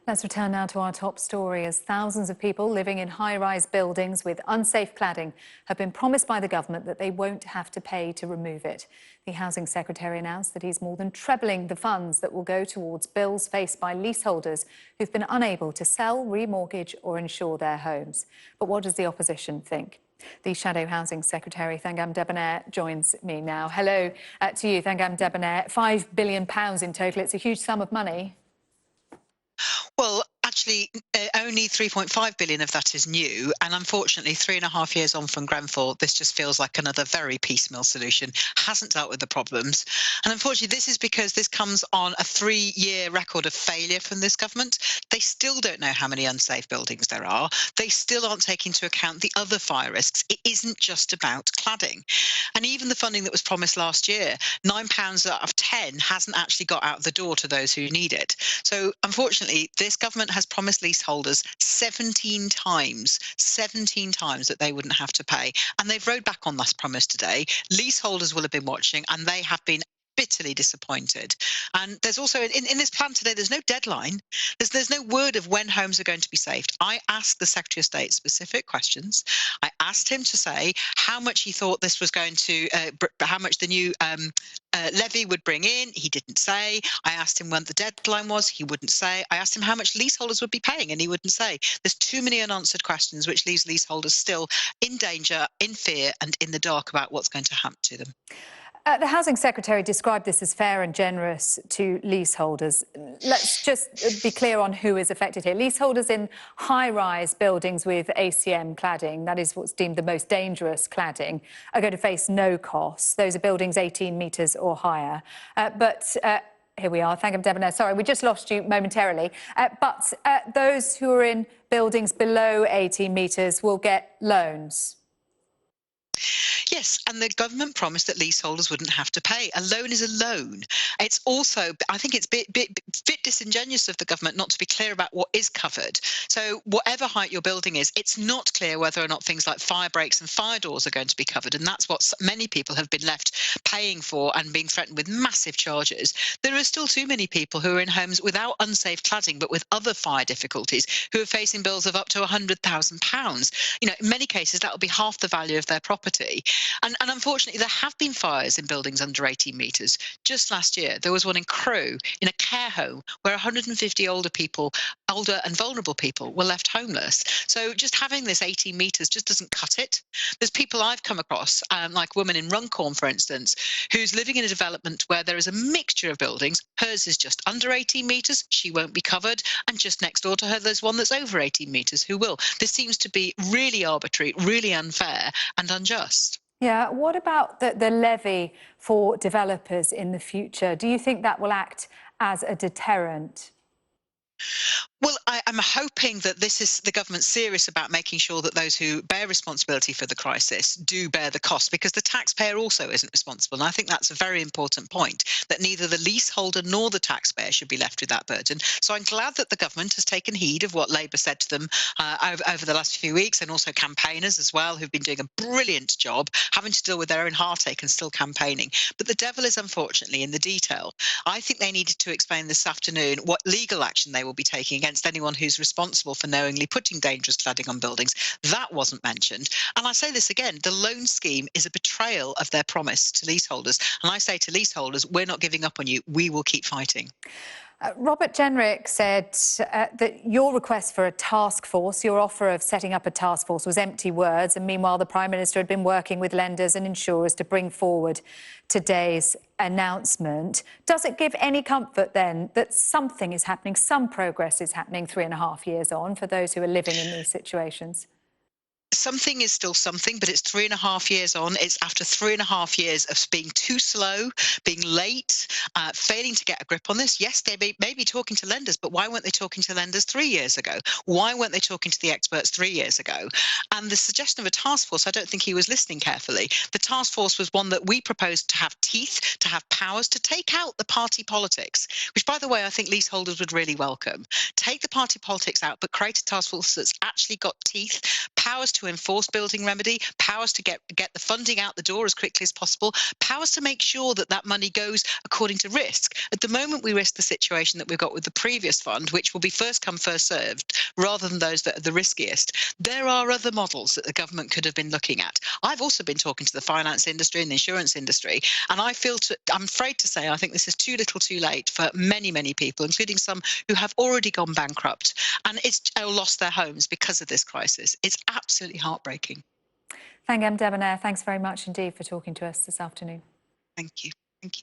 Let's return now to our top story as thousands of people living in high-rise buildings with unsafe cladding have been promised by the government that they won't have to pay to remove it. The Housing Secretary announced that he's more than trebling the funds that will go towards bills faced by leaseholders who've been unable to sell, remortgage or insure their homes. But what does the opposition think? The Shadow Housing Secretary, Thangam Debbonaire, joins me now. Hello to you, Thangam Debbonaire. £5 billion in total. It's a huge sum of money. Well, actually, only 3.5 billion of that is new. And unfortunately, 3.5 years on from Grenfell, this just feels like another very piecemeal solution, hasn't dealt with the problems. And unfortunately, this is because this comes on a 3-year record of failure from this government. They still don't know how many unsafe buildings there are. They still aren't taking into account the other fire risks. It isn't just about cladding. And even the funding that was promised last year, £9 out of 10 hasn't actually got out the door to those who need it. So unfortunately, this government has promised leaseholders 17 times that they wouldn't have to pay. And they've rode back on that promise today. Leaseholders will have been watching and they have been bitterly disappointed. And there's also in this plan today, there's no deadline. There's no word of when homes are going to be saved. I asked the Secretary of State specific questions. I asked him to say how much he thought this was going to, how much the new levy would bring in. He didn't say. I asked him when the deadline was. He wouldn't say. I asked him how much leaseholders would be paying, and he wouldn't say. There's too many unanswered questions, which leaves leaseholders still in danger, in fear, and in the dark about what's going to happen to them. The Housing Secretary described this as fair and generous to leaseholders. Let's just be clear on who is affected here. Leaseholders in high-rise buildings with ACM cladding, that is what's deemed the most dangerous cladding, are going to face no costs. Those are buildings 18 metres or higher. Here we are, Thangam Debbonaire. Sorry, we just lost you momentarily. But those who are in buildings below 18 metres will get loans. Yes, and the government promised that leaseholders wouldn't have to pay. A loan is a loan. It's also, I think it's a bit disingenuous of the government not to be clear about what is covered. So whatever height your building is, it's not clear whether or not things like fire breaks and fire doors are going to be covered. And that's what many people have been left paying for and being threatened with massive charges. There are still too many people who are in homes without unsafe cladding, but with other fire difficulties, who are facing bills of up to £100,000. You know, in many cases, that will be half the value of their property. And unfortunately, there have been fires in buildings under 18 metres. Just last year, there was one in Crewe, in a care home, where 150 older and vulnerable people were left homeless. So just having this 18 metres just doesn't cut it. There's people I've come across, like a woman in Runcorn, for instance, who's living in a development where there is a mixture of buildings. Hers is just under 18 metres, she won't be covered. And just next door to her, there's one that's over 18 metres who will. This seems to be really arbitrary, really unfair and unjust. Yeah, what about the levy for developers in the future? Do you think that will act as a deterrent? Well, I'm hoping that this is the government serious about making sure that those who bear responsibility for the crisis do bear the cost, because the taxpayer also isn't responsible. And I think that's a very important point, that neither the leaseholder nor the taxpayer should be left with that burden. So I'm glad that the government has taken heed of what Labour said to them over the last few weeks, and also campaigners as well, who've been doing a brilliant job, having to deal with their own heartache and still campaigning. But the devil is unfortunately in the detail. I think they needed to explain this afternoon what legal action they will be taking against anyone who's responsible for knowingly putting dangerous cladding on buildings. That wasn't mentioned. And I say this again, the loan scheme is a betrayal of their promise to leaseholders. And I say to leaseholders, we're not giving up on you. We will keep fighting. Robert Jenrick said that your request for a task force, your offer of setting up a task force, was empty words. And meanwhile, the Prime Minister had been working with lenders and insurers to bring forward today's announcement. Does it give any comfort then that something is happening, some progress is happening 3.5 years on for those who are living in these situations? Something is still something, but it's 3.5 years on. It's after 3.5 years of being too slow, being late, failing to get a grip on this. Yes, they may be talking to lenders, but why weren't they talking to lenders 3 years ago? Why weren't they talking to the experts 3 years ago? And the suggestion of a task force, I don't think he was listening carefully. The task force was one that we proposed to have teeth, to have powers, to take out the party politics, which, by the way, I think leaseholders would really welcome. Take the party politics out, but create a task force that's actually got teeth, powers to to enforce building remedy, powers to get the funding out the door as quickly as possible, powers to make sure that that money goes according to risk. At the moment, we risk the situation that we've got with the previous fund, which will be first come, first served, rather than those that are the riskiest. There are other models that the government could have been looking at. I've also been talking to the finance industry and the insurance industry, and I'm afraid to say I think this is too little too late for many, many people, including some who have already gone bankrupt and lost their homes because of this crisis. It's absolutely heartbreaking. Thangam Debbonaire, thanks very much indeed for talking to us this afternoon. Thank you. Thank you.